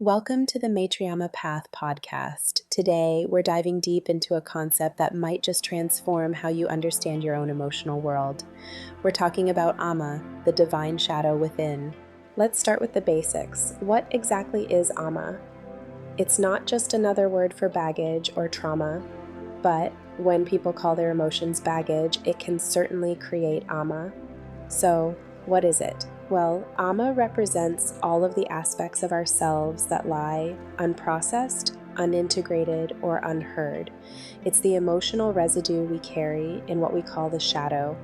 Welcome to the Maitriama Path podcast. Today, we're diving deep into a concept that might just transform how you understand your own emotional world. We're talking about Amma, the divine shadow within. Let's start with the basics. What exactly is Amma? It's not just another word for baggage or trauma, but when people call their emotions baggage, it can certainly create Amma. So, what is it? Well, Amma represents all of the aspects of ourselves that lie unprocessed, unintegrated, or unheard. It's the emotional residue we carry in what we call the shadow.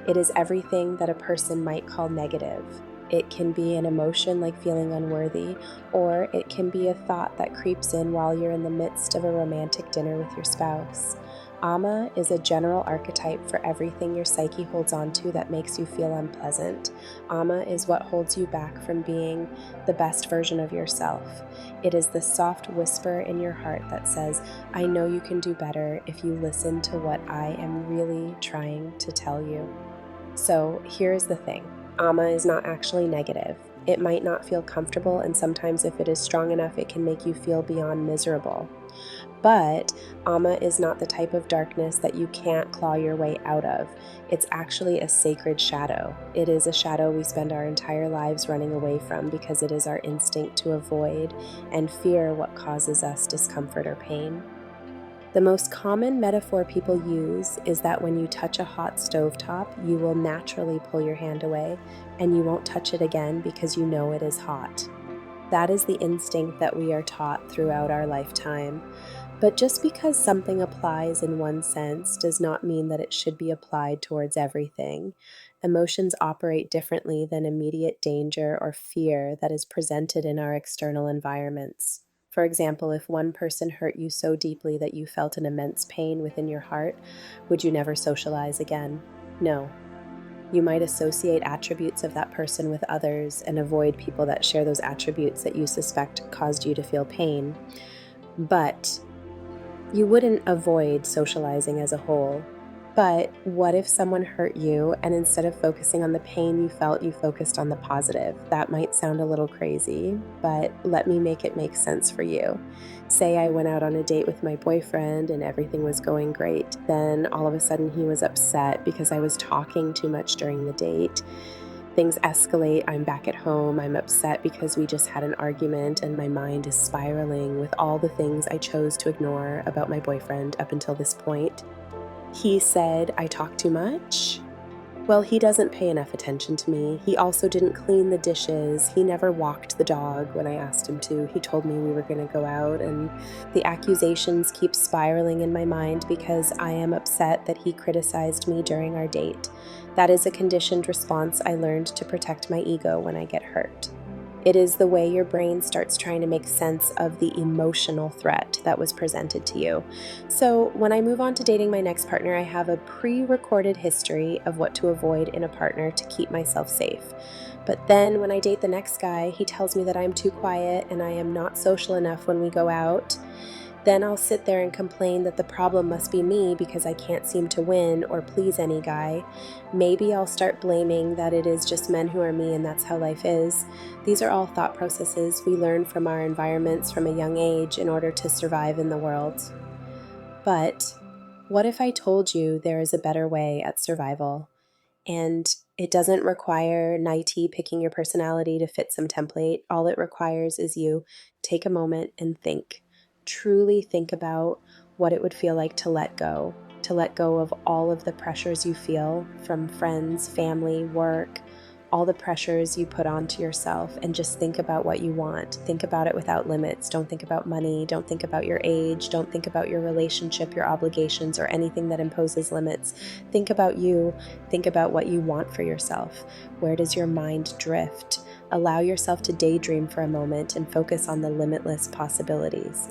It is everything that a person might call negative. It can be an emotion like feeling unworthy, or it can be a thought that creeps in while you're in the midst of a romantic dinner with your spouse. Amma is a general archetype for everything your psyche holds on to that makes you feel unpleasant. Amma is what holds you back from being the best version of yourself. It is the soft whisper in your heart that says, I know you can do better if you listen to what I am really trying to tell you. So here's the thing. Amma is not actually negative. It might not feel comfortable, and sometimes if it is strong enough, it can make you feel beyond miserable. But Amma is not the type of darkness that you can't claw your way out of. It's actually a sacred shadow. It is a shadow we spend our entire lives running away from because it is our instinct to avoid and fear what causes us discomfort or pain. The most common metaphor people use is that when you touch a hot stovetop, you will naturally pull your hand away and you won't touch it again because you know it is hot. That is the instinct that we are taught throughout our lifetime. But just because something applies in one sense does not mean that it should be applied towards everything. Emotions operate differently than immediate danger or fear that is presented in our external environments. For example, if one person hurt you so deeply that you felt an immense pain within your heart, would you never socialize again? No. You might associate attributes of that person with others and avoid people that share those attributes that you suspect caused you to feel pain. But you wouldn't avoid socializing as a whole. But what if someone hurt you and instead of focusing on the pain you felt, you focused on the positive? That might sound a little crazy, but let me make it make sense for you. Say I went out on a date with my boyfriend and everything was going great. Then all of a sudden he was upset because I was talking too much during the date. Things escalate, I'm back at home, I'm upset because we just had an argument and my mind is spiraling with all the things I chose to ignore about my boyfriend up until this point. He said I talk too much. Well, he doesn't pay enough attention to me. He also didn't clean the dishes. He never walked the dog when I asked him to. He told me we were going to go out, and the accusations keep spiraling in my mind because I am upset that he criticized me during our date. That is a conditioned response I learned to protect my ego when I get hurt. It is the way your brain starts trying to make sense of the emotional threat that was presented to you. So when I move on to dating my next partner, I have a pre-recorded history of what to avoid in a partner to keep myself safe. But then when I date the next guy, he tells me that I'm too quiet and I am not social enough when we go out. Then I'll sit there and complain that the problem must be me because I can't seem to win or please any guy. Maybe I'll start blaming that it is just men who are me and that's how life is. These are all thought processes we learn from our environments from a young age in order to survive in the world. But what if I told you there is a better way at survival? And it doesn't require naivety picking your personality to fit some template. All it requires is you take a moment and think. Truly think about what it would feel like to let go of all of the pressures you feel from friends, family, work, all the pressures you put onto yourself, and just think about what you want. Think about it without limits. Don't think about money. Don't think about your age. Don't think about your relationship, your obligations, or anything that imposes limits. Think about you. Think about what you want for yourself. Where does your mind drift? Allow yourself to daydream for a moment and focus on the limitless possibilities.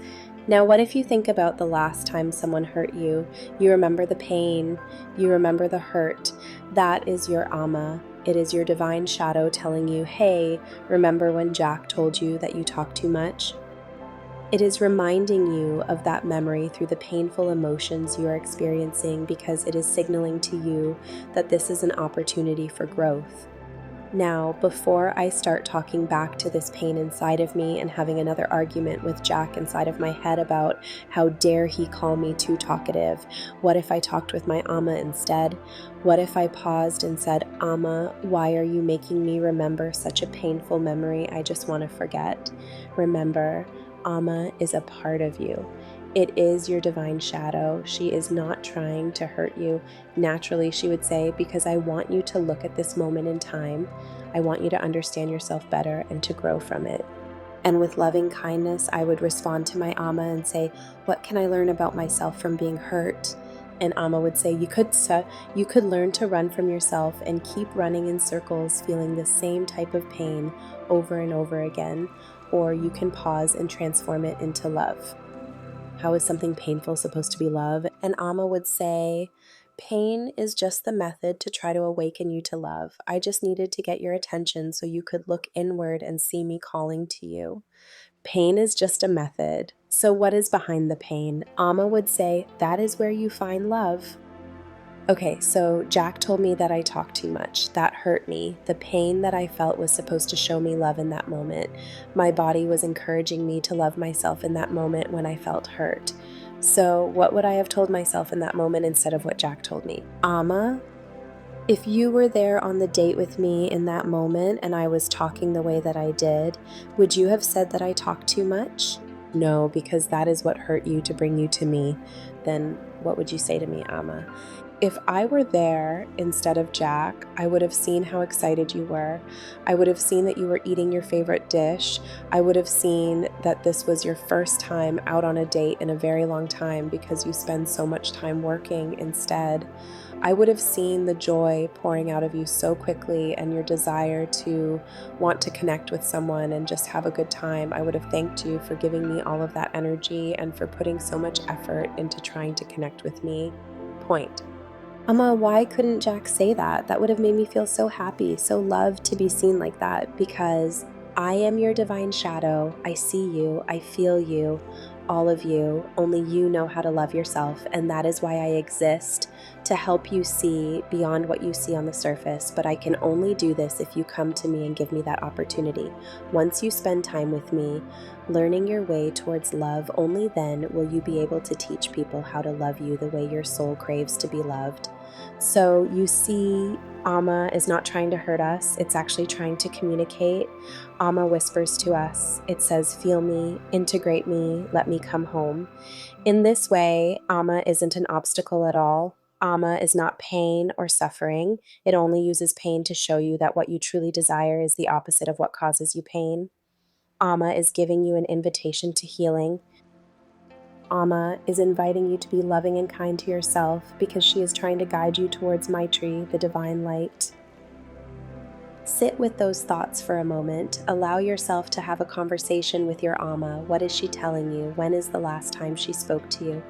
Now, what if you think about the last time someone hurt you? You remember the pain, you remember the hurt. That is your Amma. It is your divine shadow telling you, hey, remember when Jack told you that you talk too much? It is reminding you of that memory through the painful emotions you are experiencing because it is signaling to you that this is an opportunity for growth. Now, before I start talking back to this pain inside of me and having another argument with Jack inside of my head about how dare he call me too talkative, what if I talked with my Amma instead? What if I paused and said, Amma, why are you making me remember such a painful memory I just want to forget? Remember, Amma is a part of you. It is your divine shadow. She is not trying to hurt you. Naturally, she would say, because I want you to look at this moment in time. I want you to understand yourself better and to grow from it. And with loving kindness, I would respond to my Amma and say, what can I learn about myself from being hurt? And Amma would say, you could learn to run from yourself and keep running in circles, feeling the same type of pain over and over again, or you can pause and transform it into love. How is something painful supposed to be love? And Amma would say, pain is just the method to try to awaken you to love. I just needed to get your attention so you could look inward and see me calling to you. Pain is just a method. So what is behind the pain? Amma would say, that is where you find love. Okay, so Jack told me that I talked too much. That hurt me. The pain that I felt was supposed to show me love in that moment. My body was encouraging me to love myself in that moment when I felt hurt. So what would I have told myself in that moment instead of what Jack told me? Amma, if you were there on the date with me in that moment and I was talking the way that I did, would you have said that I talked too much? No, because that is what hurt you to bring you to me. Then what would you say to me, Amma? If I were there instead of Jack, I would have seen how excited you were. I would have seen that you were eating your favorite dish. I would have seen that this was your first time out on a date in a very long time because you spend so much time working instead. I would have seen the joy pouring out of you so quickly and your desire to want to connect with someone and just have a good time. I would have thanked you for giving me all of that energy and for putting so much effort into trying to connect with me. Point. Amma, why couldn't Jack say that? That would have made me feel so happy, so loved to be seen like that, because I am your divine shadow. I see you. I feel you. All of you. Only you know how to love yourself, and that is why I exist, to help you see beyond what you see on the surface. But I can only do this if you come to me and give me that opportunity. Once you spend time with me, learning your way towards love, only then will you be able to teach people how to love you the way your soul craves to be loved. So you see, Amma is not trying to hurt us. It's actually trying to communicate. Amma whispers to us. It says, feel me, integrate me, let me come home. In this way, Amma isn't an obstacle at all. Amma is not pain or suffering. It only uses pain to show you that what you truly desire is the opposite of what causes you pain. Amma is giving you an invitation to healing. Amma is inviting you to be loving and kind to yourself because she is trying to guide you towards Maitri, the divine light. Sit with those thoughts for a moment. Allow yourself to have a conversation with your Amma. What is she telling you? When is the last time she spoke to you?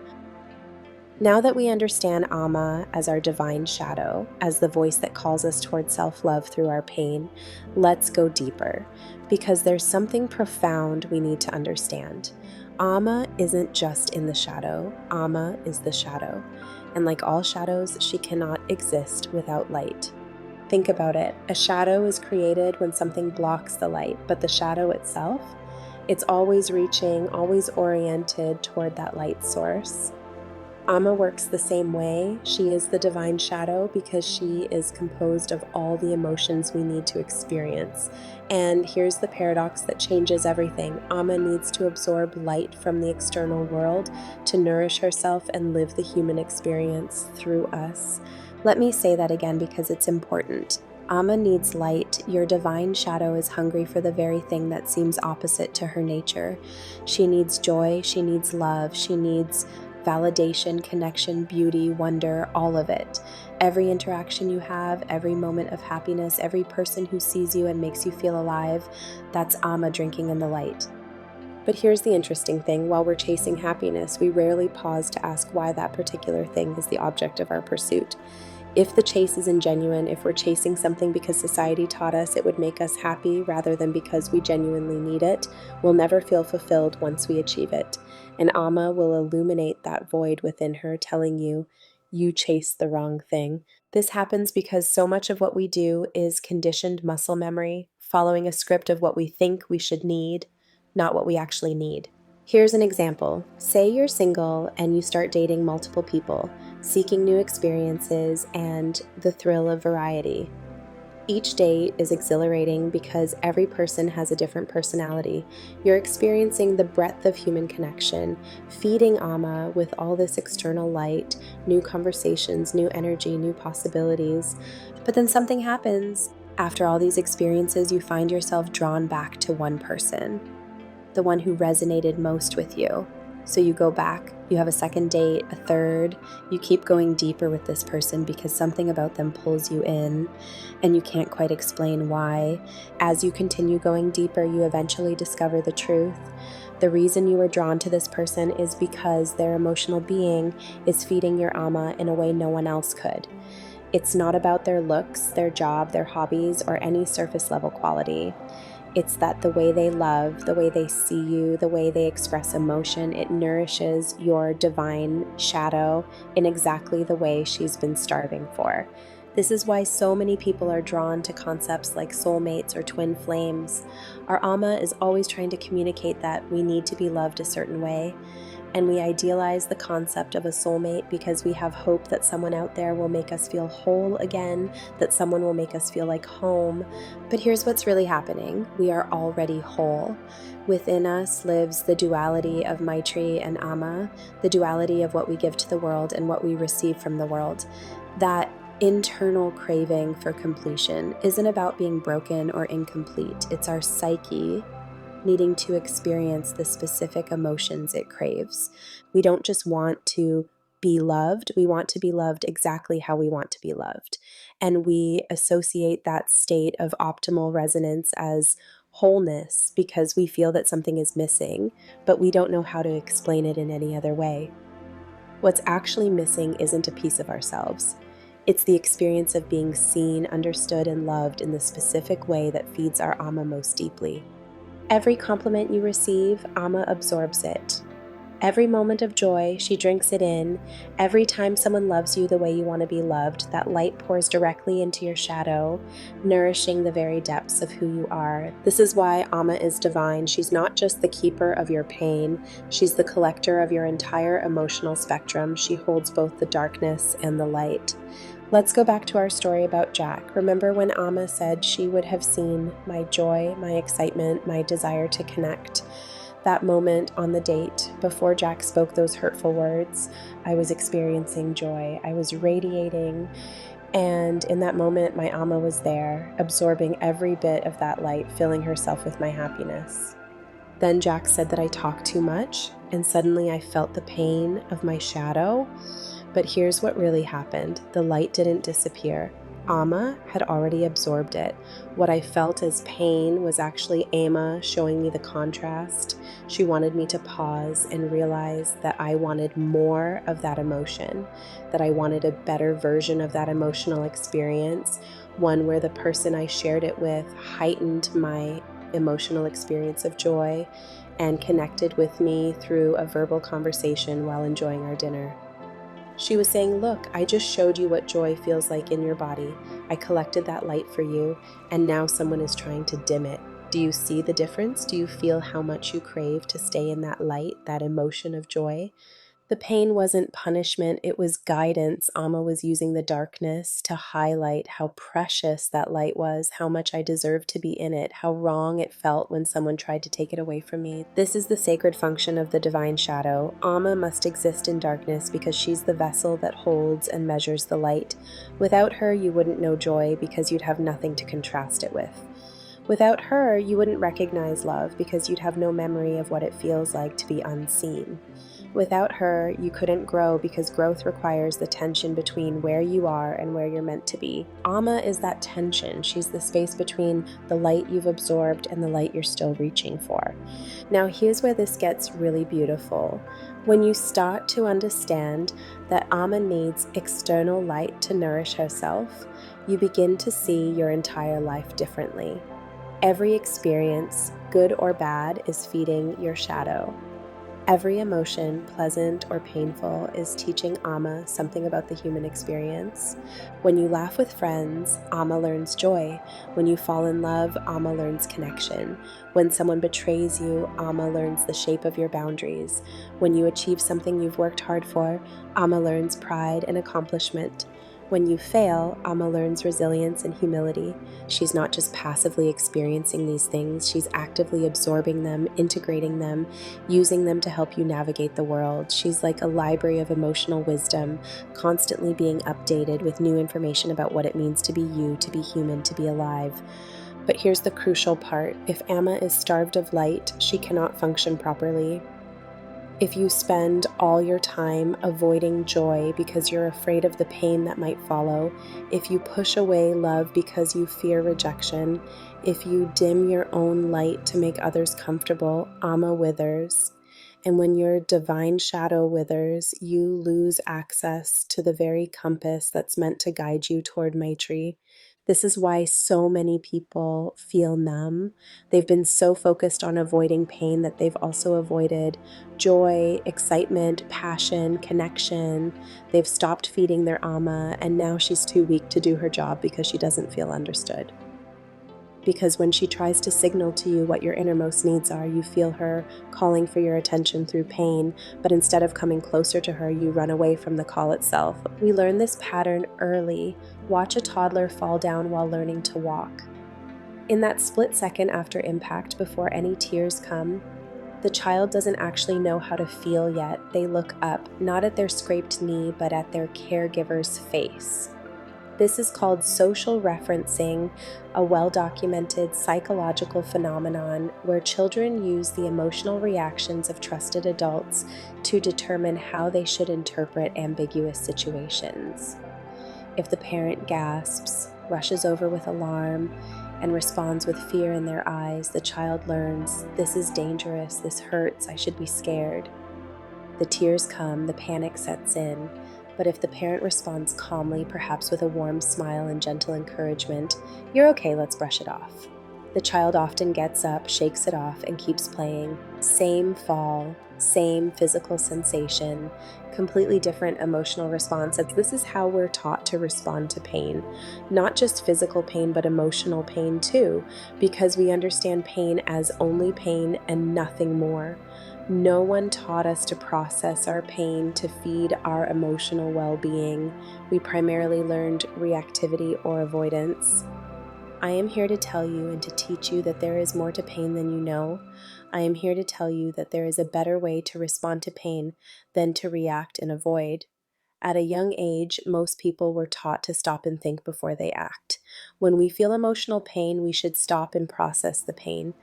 Now that we understand Amma as our divine shadow, as the voice that calls us towards self-love through our pain, let's go deeper, because there's something profound we need to understand. Amma isn't just in the shadow. Amma is the shadow. And like all shadows, she cannot exist without light. Think about it. A shadow is created when something blocks the light, but the shadow itself, it's always reaching, always oriented toward that light source. Amma works the same way. She is the divine shadow because she is composed of all the emotions we need to experience. And here's the paradox that changes everything. Amma needs to absorb light from the external world to nourish herself and live the human experience through us. Let me say that again because it's important. Amma needs light. Your divine shadow is hungry for the very thing that seems opposite to her nature. She needs joy. She needs love. She needs validation, connection, beauty, wonder, all of it. Every interaction you have, every moment of happiness, every person who sees you and makes you feel alive, that's Amma drinking in the light. But here's the interesting thing. While we're chasing happiness, we rarely pause to ask why that particular thing is the object of our pursuit. If the chase is ingenuine, if we're chasing something because society taught us it would make us happy rather than because we genuinely need it, we'll never feel fulfilled once we achieve it. And Amma will illuminate that void within her, telling you, you chased the wrong thing. This happens because so much of what we do is conditioned muscle memory, following a script of what we think we should need, not what we actually need. Here's an example. Say you're single and you start dating multiple people, seeking new experiences and the thrill of variety. Each date is exhilarating because every person has a different personality. You're experiencing the breadth of human connection, feeding Amma with all this external light, new conversations, new energy, new possibilities. But then something happens. After all these experiences, you find yourself drawn back to one person, the one who resonated most with you. So you go back, you have a second date, a third, you keep going deeper with this person because something about them pulls you in and you can't quite explain why. As you continue going deeper, you eventually discover the truth. The reason you were drawn to this person is because their emotional being is feeding your Amma in a way no one else could. It's not about their looks, their job, their hobbies, or any surface level quality. It's that the way they love, the way they see you, the way they express emotion, it nourishes your divine shadow in exactly the way she's been starving for. This is why so many people are drawn to concepts like soulmates or twin flames. Our Amma is always trying to communicate that we need to be loved a certain way. And we idealize the concept of a soulmate because we have hope that someone out there will make us feel whole again, that someone will make us feel like home. But here's what's really happening. We are already whole. Within us lives the duality of Maitri and Amma, the duality of what we give to the world and what we receive from the world. That internal craving for completion isn't about being broken or incomplete. It's our psyche needing to experience the specific emotions it craves. We don't just want to be loved, we want to be loved exactly how we want to be loved. And we associate that state of optimal resonance as wholeness because we feel that something is missing, but we don't know how to explain it in any other way. What's actually missing isn't a piece of ourselves. It's the experience of being seen, understood, and loved in the specific way that feeds our Amma most deeply. Every compliment you receive, Amma absorbs it. Every moment of joy, she drinks it in. Every time someone loves you the way you want to be loved, that light pours directly into your shadow, nourishing the very depths of who you are. This is why Amma is divine. She's not just the keeper of your pain, she's the collector of your entire emotional spectrum. She holds both the darkness and the light. Let's go back to our story about Jack. Remember when Amma said she would have seen my joy, my excitement, my desire to connect? That moment on the date, before Jack spoke those hurtful words, I was experiencing joy. I was radiating. And in that moment, my Amma was there, absorbing every bit of that light, filling herself with my happiness. Then Jack said that I talked too much, and suddenly I felt the pain of my shadow. But here's what really happened. The light didn't disappear. Amma had already absorbed it. What I felt as pain was actually Amma showing me the contrast. She wanted me to pause and realize that I wanted more of that emotion, that I wanted a better version of that emotional experience, one where the person I shared it with heightened my emotional experience of joy and connected with me through a verbal conversation while enjoying our dinner. She was saying, look, I just showed you what joy feels like in your body. I collected that light for you, and now someone is trying to dim it. Do you see the difference? Do you feel how much you crave to stay in that light, that emotion of joy? The pain wasn't punishment, it was guidance. Amma was using the darkness to highlight how precious that light was, how much I deserved to be in it, how wrong it felt when someone tried to take it away from me. This is the sacred function of the divine shadow. Amma must exist in darkness because she's the vessel that holds and measures the light. Without her, you wouldn't know joy because you'd have nothing to contrast it with. Without her, you wouldn't recognize love because you'd have no memory of what it feels like to be unseen. Without her, you couldn't grow because growth requires the tension between where you are and where you're meant to be. Amma is that tension. She's the space between the light you've absorbed and the light you're still reaching for. Now, here's where this gets really beautiful. When you start to understand that Amma needs external light to nourish herself, you begin to see your entire life differently. Every experience, good or bad, is feeding your shadow. Every emotion, pleasant or painful, is teaching Amma something about the human experience. When you laugh with friends, Amma learns joy. When you fall in love, Amma learns connection. When someone betrays you, Amma learns the shape of your boundaries. When you achieve something you've worked hard for, Amma learns pride and accomplishment. When you fail, Amma learns resilience and humility. She's not just passively experiencing these things, she's actively absorbing them, integrating them, using them to help you navigate the world. She's like a library of emotional wisdom, constantly being updated with new information about what it means to be you, to be human, to be alive. But here's the crucial part. If Amma is starved of light, she cannot function properly. If you spend all your time avoiding joy because you're afraid of the pain that might follow, if you push away love because you fear rejection, if you dim your own light to make others comfortable, Amma withers. And when your divine shadow withers, you lose access to the very compass that's meant to guide you toward Maitri. This is why so many people feel numb. They've been so focused on avoiding pain that they've also avoided joy, excitement, passion, connection. They've stopped feeding their Amma, and now she's too weak to do her job because she doesn't feel understood. Because when she tries to signal to you what your innermost needs are, you feel her calling for your attention through pain, but instead of coming closer to her, you run away from the call itself. We learn this pattern early. Watch a toddler fall down while learning to walk. In that split second after impact, before any tears come, the child doesn't actually know how to feel yet. They look up, not at their scraped knee, but at their caregiver's face. This is called social referencing, a well-documented psychological phenomenon where children use the emotional reactions of trusted adults to determine how they should interpret ambiguous situations. If the parent gasps, rushes over with alarm, and responds with fear in their eyes, the child learns, this is dangerous, this hurts, I should be scared. The tears come, the panic sets in. But if the parent responds calmly, perhaps with a warm smile and gentle encouragement, you're okay, let's brush it off. The child often gets up, shakes it off, and keeps playing. Same fall, same physical sensation, completely different emotional response. This is how we're taught to respond to pain. Not just physical pain, but emotional pain too, because we understand pain as only pain and nothing more. No one taught us to process our pain to feed our emotional well-being. We primarily learned reactivity or avoidance. I am here to tell you and to teach you that there is more to pain than you know. I am here to tell you that there is a better way to respond to pain than to react and avoid. At a young age, most people were taught to stop and think before they act. When we feel emotional pain, we should stop and process the pain.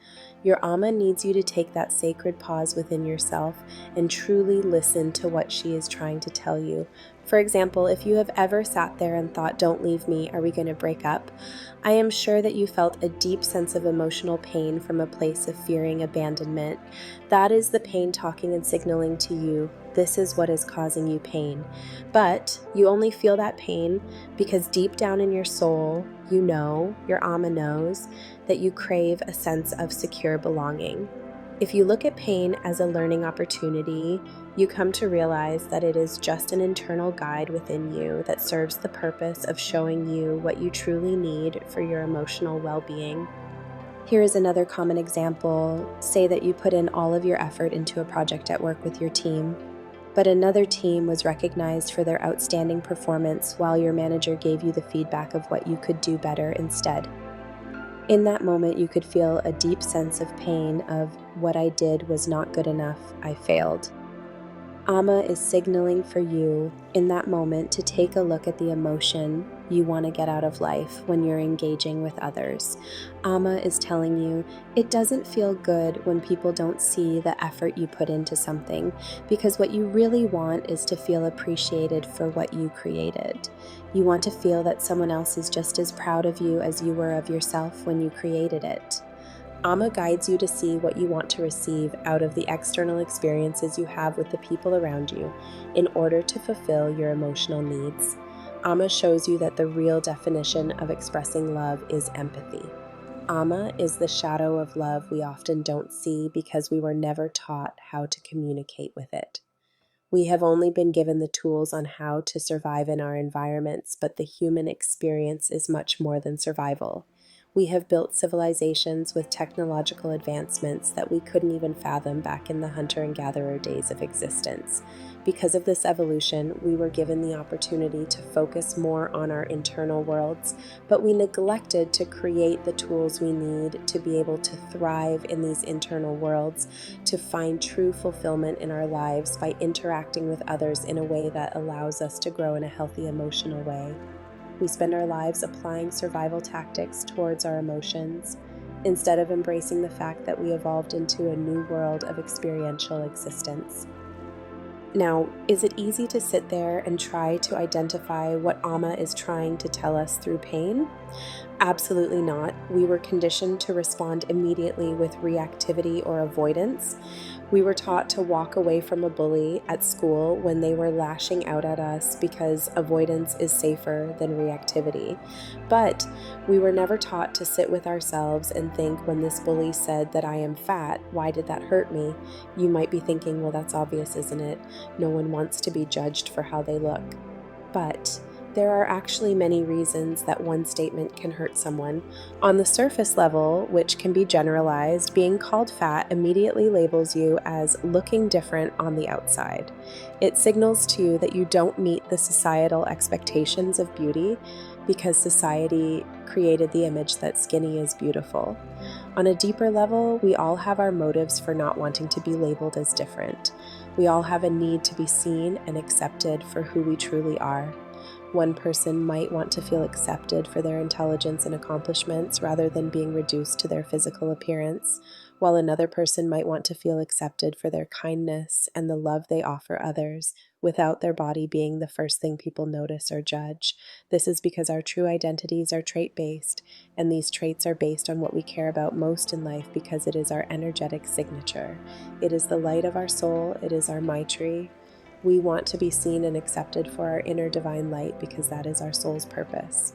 Your Amma needs you to take that sacred pause within yourself and truly listen to what she is trying to tell you. For example, if you have ever sat there and thought, don't leave me, are we going to break up? I am sure that you felt a deep sense of emotional pain from a place of fearing abandonment. That is the pain talking and signaling to you, this is what is causing you pain. But you only feel that pain because deep down in your soul, you know, your Amma knows, that you crave a sense of secure belonging. If you look at pain as a learning opportunity, you come to realize that it is just an internal guide within you that serves the purpose of showing you what you truly need for your emotional well-being. Here is another common example. Say that you put in all of your effort into a project at work with your team, but another team was recognized for their outstanding performance while your manager gave you the feedback of what you could do better instead. In that moment, you could feel a deep sense of pain of what I did was not good enough, I failed. Amma is signaling for you in that moment to take a look at the emotion you want to get out of life when you're engaging with others. Amma is telling you it doesn't feel good when people don't see the effort you put into something, because what you really want is to feel appreciated for what you created. You want to feel that someone else is just as proud of you as you were of yourself when you created it. Amma guides you to see what you want to receive out of the external experiences you have with the people around you in order to fulfill your emotional needs. Amma shows you that the real definition of expressing love is empathy. Ama is the shadow of love we often don't see because we were never taught how to communicate with it. We have only been given the tools on how to survive in our environments, but the human experience is much more than survival. We have built civilizations with technological advancements that we couldn't even fathom back in the hunter and gatherer days of existence. Because of this evolution, we were given the opportunity to focus more on our internal worlds, but we neglected to create the tools we need to be able to thrive in these internal worlds, to find true fulfillment in our lives by interacting with others in a way that allows us to grow in a healthy emotional way. We spend our lives applying survival tactics towards our emotions, instead of embracing the fact that we evolved into a new world of experiential existence. Now, is it easy to sit there and try to identify what Ama is trying to tell us through pain? Absolutely not. We were conditioned to respond immediately with reactivity or avoidance. We were taught to walk away from a bully at school when they were lashing out at us because avoidance is safer than reactivity. But we were never taught to sit with ourselves and think, when this bully said that I am fat, why did that hurt me? You might be thinking, well, that's obvious, isn't it? No one wants to be judged for how they look. But there are actually many reasons that one statement can hurt someone. On the surface level, which can be generalized, being called fat immediately labels you as looking different on the outside. It signals to you that you don't meet the societal expectations of beauty because society created the image that skinny is beautiful. On a deeper level, we all have our motives for not wanting to be labeled as different. We all have a need to be seen and accepted for who we truly are. One person might want to feel accepted for their intelligence and accomplishments rather than being reduced to their physical appearance, while another person might want to feel accepted for their kindness and the love they offer others, without their body being the first thing people notice or judge. This is because our true identities are trait-based, and these traits are based on what we care about most in life because it is our energetic signature. It is the light of our soul, it is our Maitri. We want to be seen and accepted for our inner divine light because that is our soul's purpose.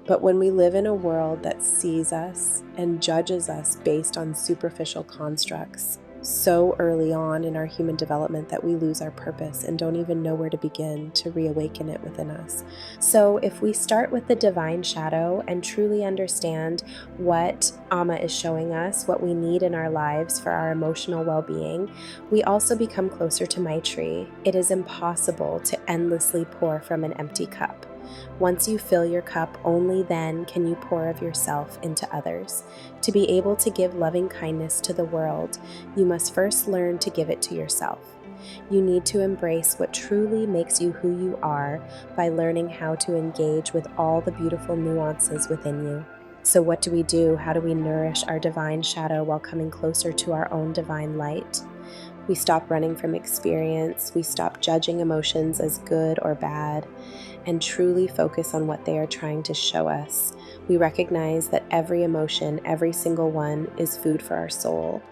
But when we live in a world that sees us and judges us based on superficial constructs, so early on in our human development that we lose our purpose and don't even know where to begin to reawaken it within us. So if we start with the divine shadow and truly understand what Ama is showing us, what we need in our lives for our emotional well-being, we also become closer to Maitri. It is impossible to endlessly pour from an empty cup. Once you fill your cup, only then can you pour of yourself into others. To be able to give loving kindness to the world, you must first learn to give it to yourself. You need to embrace what truly makes you who you are by learning how to engage with all the beautiful nuances within you. So what do? How do we nourish our divine shadow while coming closer to our own divine light? We stop running from experience, we stop judging emotions as good or bad, and truly focus on what they are trying to show us. We recognize that every emotion, every single one, is food for our soul.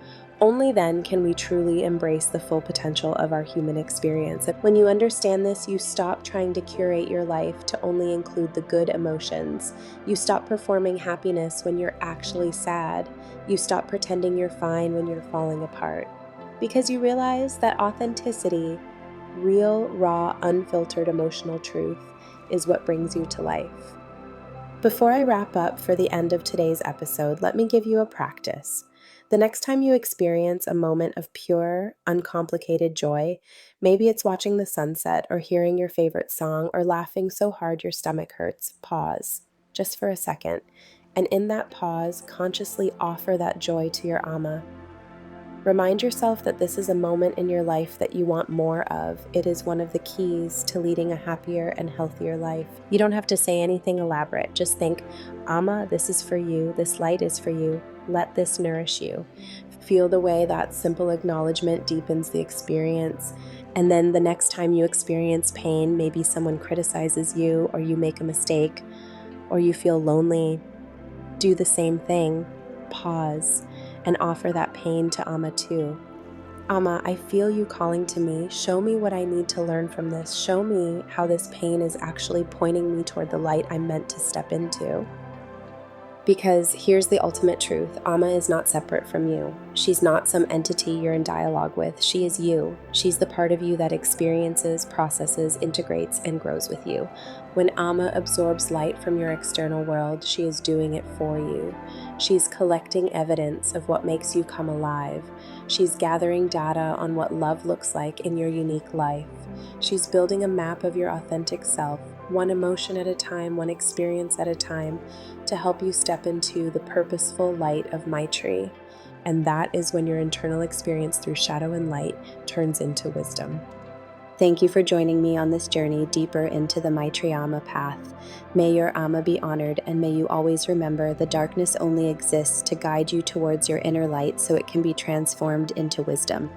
Only then can we truly embrace the full potential of our human experience. When you understand this, you stop trying to curate your life to only include the good emotions. You stop performing happiness when you're actually sad. You stop pretending you're fine when you're falling apart. Because you realize that authenticity, real, raw, unfiltered emotional truth, is what brings you to life. Before I wrap up for the end of today's episode, let me give you a practice. The next time you experience a moment of pure, uncomplicated joy, maybe it's watching the sunset or hearing your favorite song or laughing so hard your stomach hurts, pause, just for a second, and in that pause, consciously offer that joy to your Ama. Remind yourself that this is a moment in your life that you want more of. It is one of the keys to leading a happier and healthier life. You don't have to say anything elaborate. Just think, Ama, this is for you. This light is for you. Let this nourish you. Feel the way that simple acknowledgement deepens the experience. And then the next time you experience pain, maybe someone criticizes you or you make a mistake or you feel lonely, do the same thing. Pause and offer that pain to Ama too. Ama, I feel you calling to me. Show me what I need to learn from this. Show me how this pain is actually pointing me toward the light I'm meant to step into. Because here's the ultimate truth. Amma is not separate from you. She's not some entity you're in dialogue with. She is you. She's the part of you that experiences, processes, integrates, and grows with you. When Amma absorbs light from your external world, she is doing it for you. She's collecting evidence of what makes you come alive. She's gathering data on what love looks like in your unique life. She's building a map of your authentic self, one emotion at a time, one experience at a time, to help you step into the purposeful light of Maitri. And that is when your internal experience through shadow and light turns into wisdom. Thank you for joining me on this journey deeper into the Maitriama path. May your Amma be honored, and may you always remember the darkness only exists to guide you towards your inner light so it can be transformed into wisdom.